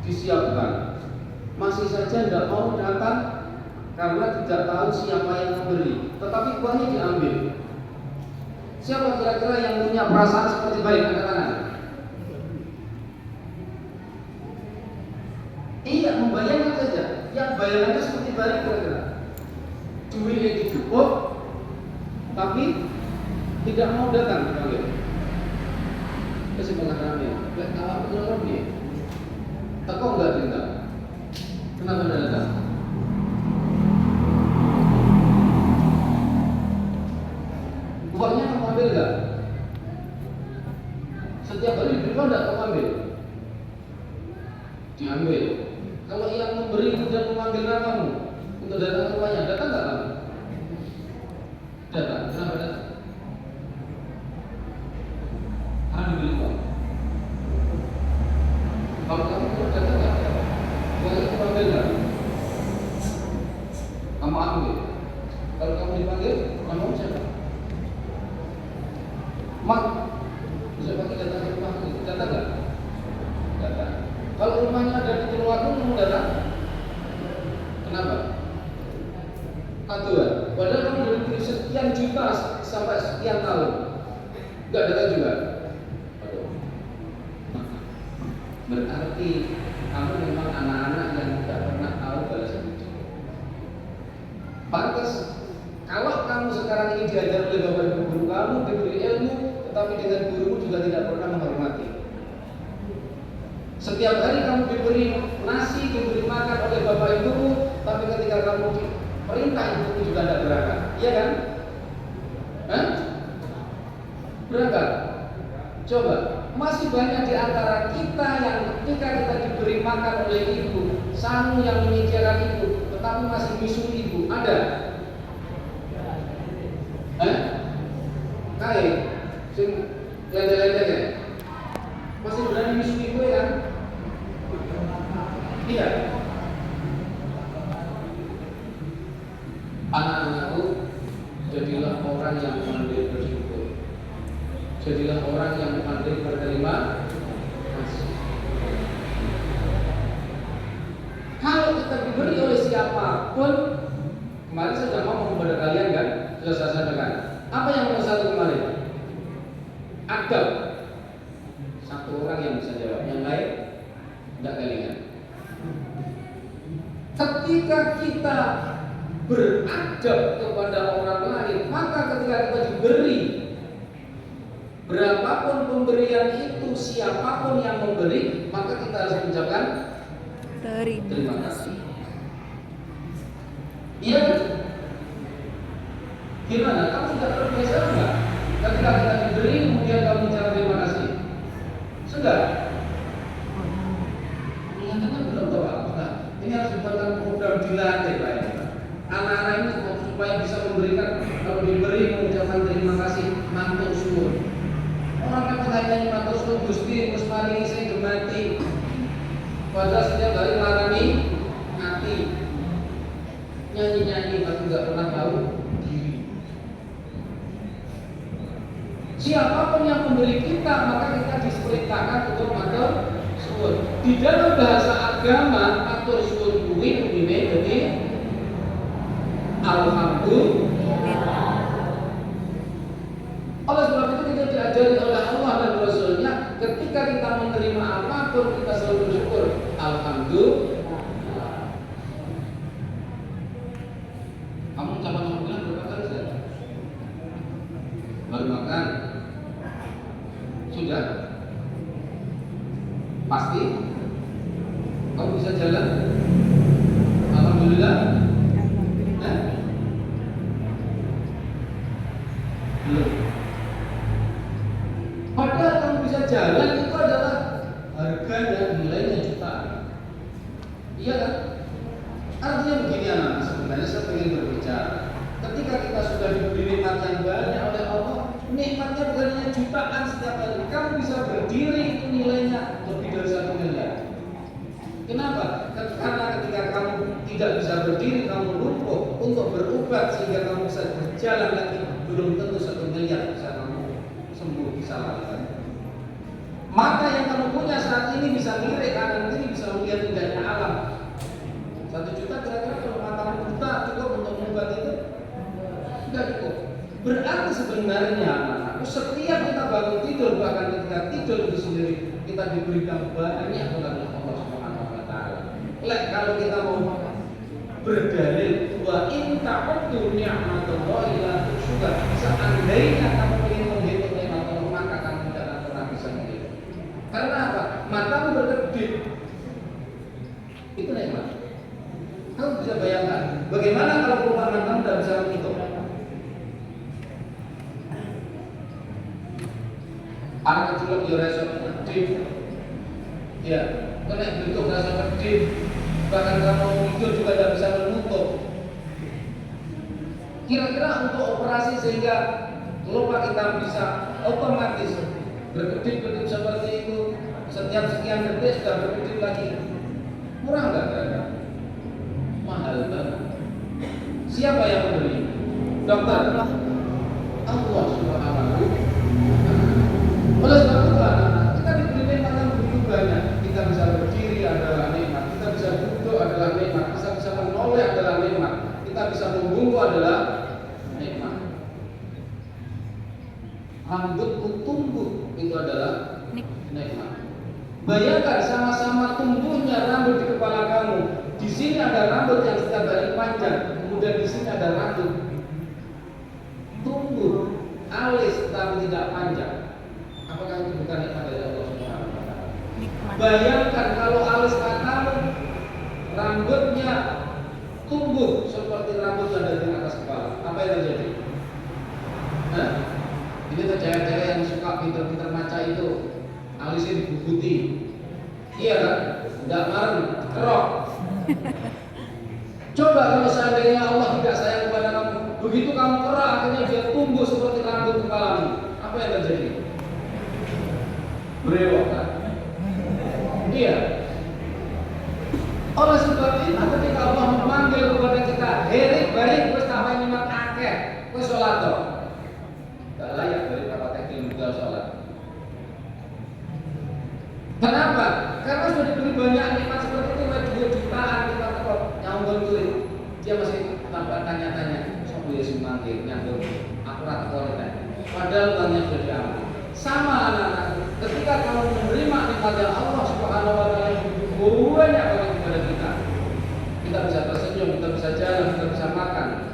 disiapkan, masih saja tidak mau datang karena tidak tahu siapa yang memberi, tetapi uangnya diambil. Siapa kira-kira yang punya perasaan seperti baik? Angkat tangan. Iya, membayangkan saja. Yang bayangannya seperti baik kira-kira. Duitnya cukup, tapi tidak mau datang dipanggil. Kasih pengalaman ya. Lek awak betul orang dia. Teko enggak minta. Kenapa tidak datang? Uangnya kamu ambil enggak? Setiap hari diberi enggak kamu ambil? Diambil. Kalau yang memberi kemudian memanggil kamu untuk datang ke rumahnya, datang enggak kamu? Datang. Kenapa datang? Karena diberi uang. Kalau kamu tidak datang enggak? Uangnya kamu ambil enggak? Kamu ambil. Kalau kamu dipanggil, kamu siapa? Mak, bisa pakai datang ke rumah, datang enggak? Datang. Kalau rumahnya ada di Tulungagung, kamu datang? Kenapa? Aturan. Padahal kamu dari sekian juta sampai sekian tahun, enggak datang juga. Aduh. Berarti kamu memang anak-anak yang tidak pernah tahu balasan budi. Pantas kalau kamu sekarang ini diajar oleh bapak ibu guru kamu, diberi ilmu, tetapi dengan gurumu juga tidak pernah menghormati. Setiap hari kamu diberi nasi, diberi makan oleh bapak ibumu, tapi ketika kamu perintah ibumu juga tidak berangkat, iya kan? Berangkat. Coba, masih banyak di antara kita yang ketika kita diberi makan oleh ibu, sangu yang menyediakan ibu, tetapi masih misu ibu, ada? Kayak, sing lele-lele ya, masih berani misu ibu ya kan? Iya. Anak-anakku, jadilah orang yang pandai bersyukur. Jadilah orang yang pandai berterima kasih. Kalau kita diberi oleh siapapun, kemarin saya sudah ngomong kepada kalian kan, sudah saya sampaikan. Apa yang nomor satu kemarin? Adab. Satu orang yang bisa jawab, yang lain tidak kalian. Ketika kita beradab kepada orang lain, maka ketika kita diberi, berapapun pemberian itu, siapapun yang memberi, maka kita harus mengucapkan terima kasih. Iya kan? Gimana? Kamu sudah terbiasa enggak? Ketika kita diberi, kemudian kamu mengucapkan terima kasih. Sudah? Kelihatannya belum tahu apa. Ini harus dibuatkan program dilatih Pak. Anak-anak ini supaya bisa memberikan, kalau diberi mengucapkan terima kasih, matur suwun. Orang kan katanya matur suwun Gusti, wis paringi sing gemati. Padahal setiap hari melarani hati, nyanyi-nyanyi tapi nggak pernah tahu diri. Siapapun yang memberi kita, maka kita diperintahkan untuk matur suwun. Di dalam bahasa agama, matur suwun kuwi begini, jadi alhamdulillah. Oleh sebab itu kita diajari oleh Allah dan Rasulnya, ketika kita menerima apapun kita selalu bersyukur. Alhamdulillah. Kamu ucapan alhamdulillah berapa kali saja? Baru makan? Sudah? Pasti? Kamu bisa jalan? Alhamdulillah. Belum. Padahal kamu bisa jalan itu adalah harga dan nilainya jutaan. Iya kan? Artinya begini anak, sebenarnya saya ingin berbicara. Ketika kita sudah diberi nikmat yang banyak oleh Allah, nikmatnya bukan hanya jutaan setiap hari. Kamu bisa berdiri, itu nilainya lebih dari 1 miliar. Kenapa? Karena ketika kamu tidak bisa berdiri, kamu lumpuh untuk berobat sehingga kamu bisa berjalan lagi, belum tentu 1 miliar bisa kamu sembuh, bisa lakukan. Mata yang kamu punya saat ini bisa melirik kanan kiri, bisa melihat Berarti sebenarnya setiap kita bangun tidur, bahkan ketika tidur itu sendiri, kita diberikan banyak oleh Allah Subhanahu wa taala. Kalau kita mau berdalil wa in ta'uddu ni'matallahi la tuhsuha, seandainya kamu ingin menghitung nikmat Allah, maka kamu tidak akan pernah bisa menghitung. Karena apa? Matamu berkedip, itu nikmat. Kamu bisa bayangkan bagaimana kalau perumpamaan kamu tidak bisa menghitung. Anak kecil lagi rasa kedip, ya, kena bentuk rasa kedip, bahkan kamu tidur juga tidak bisa menutup. Kira-kira untuk operasi sehingga kelopak kita bisa otomatis berkedip-kedip seperti itu, setiap sekian detik sudah berkedip lagi, murah nggak kira-kira? Mahal banget. Siapa yang memberi? Dokter. Allah Subhanahu wa taala. Oleh sebab itu kita diberi nikmat yang begitu banyak. Kita bisa berdiri adalah nikmat, kita bisa duduk adalah nikmat, kita bisa menoleh adalah nikmat, kita bisa membungkuk adalah nikmat. Rambutku tumbuh itu adalah nikmat. Bayangkan sama-sama tumbuhnya rambut di kepala kamu. Di sini ada rambut yang setiap hari panjang, kemudian di sini ada rambut tumbuh alis tapi tidak panjang. Apakah itu bukan nikmat dari Allah Subhanahu wa taala? Bayangkan kalau alis kamu rambutnya tumbuh seperti rambut yang ada di atas kepala, apa yang terjadi? Ini tuh cewek-cewek yang suka pinter-pinter maca itu, alisnya dibubuti, iya kan? Tidak marah, kerok. Coba kalau seandainya Allah tidak sayang kepada kamu, begitu kamu kerak akhirnya dia tumbuh seperti rambut kepalamu, apa yang terjadi? Brewok kan? Iya. Oleh sebab itu ketika Allah memanggil kepada kita, hei baik wis tak wae nikmat akeh, wis salat to. Gak layak dari kata tekil juga salat. Kenapa? Karena sudah diberi banyak nikmat seperti itu, duit jutaan kita kok nyambung duit. Dia masih tambah tanya-tanya, sopo ya sing manggil nyambung aku ra teko rek. Padahal banyak sudah diambil. Sama anak-anak, ketika kamu menerima nikmat yang Allah Subhanahu wa taala banyak banget kepada kita, kita bisa tersenyum, kita bisa jalan, kita bisa makan.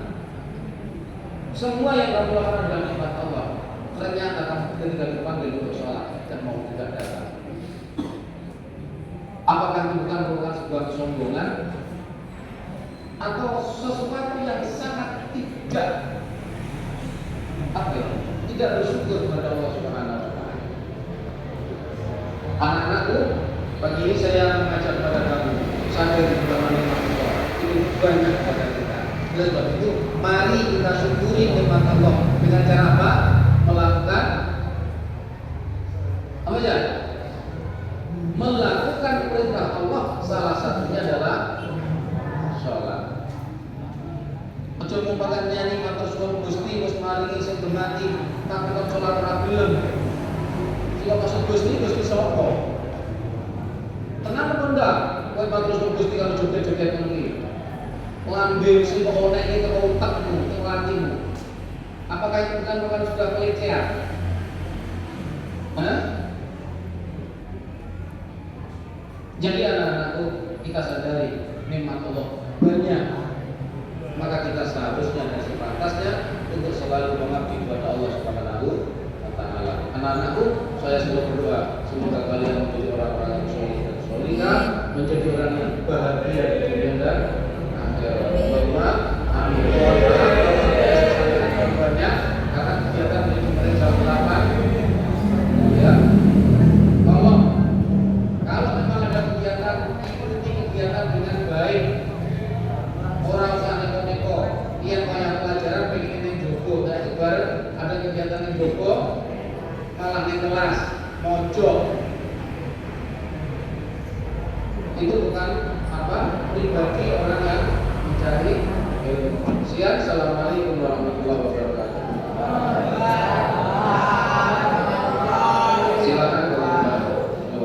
Semua yang kamu lakukan adalah nikmat Allah. Ternyata kamu ketika dipanggil untuk sholat dan mau tidak datang. Apakah itu bukan merupakan sebuah kesombongan atau sesuatu yang sangat tidak bersyukur kepada Allah Subhanahu wa taala? Anak-anakku, pagi ini saya mengajak kepada kamu sadar di dalam nikmat Allah. Ini banyak kepada kita. Oleh sebab itu, mari kita syukuri nikmat Allah dengan cara apa? Melakukan apa ya? Melakukan perintah Allah, salah satunya adalah sholat. Ojo mumpakan nyanyi matur suwun Gusti wis maringi sing gemati, tapi kok sholat ora gelem. Sing maksud Gusti sapa? Tenang apa enggak? Kowe matur suwun Gusti kalau joget-joget ngono iki. Ngambil sing kok nek iki teko utekmu, teko atimu. Apakah itu bukan sudah pelecehan? Jadi anak-anakku, kita sadari nikmat Allah banyak, maka kita seharusnya dan sepantasnya untuk selalu mengabdi kepada Allah Subhanahu wa taala. Anak-anakku, saya selalu berdoa semoga kalian menjadi orang-orang yang soleh dan solihah, menjadi orang yang bahagia di dunia dan akhirat. Allahumma amin. Banyak karena kegiatan di jam 8 ya. Kalau memang ada kegiatan, ikuti kegiatan dengan baik. Orang usah neko-neko. Iya kayak pelajaran pengen yang Joko, nah sebar ada kegiatan yang Joko, malah di kelas mojok. Itu bukan apa pribadi orang yang mencari ilmu. Siang, assalamualaikum.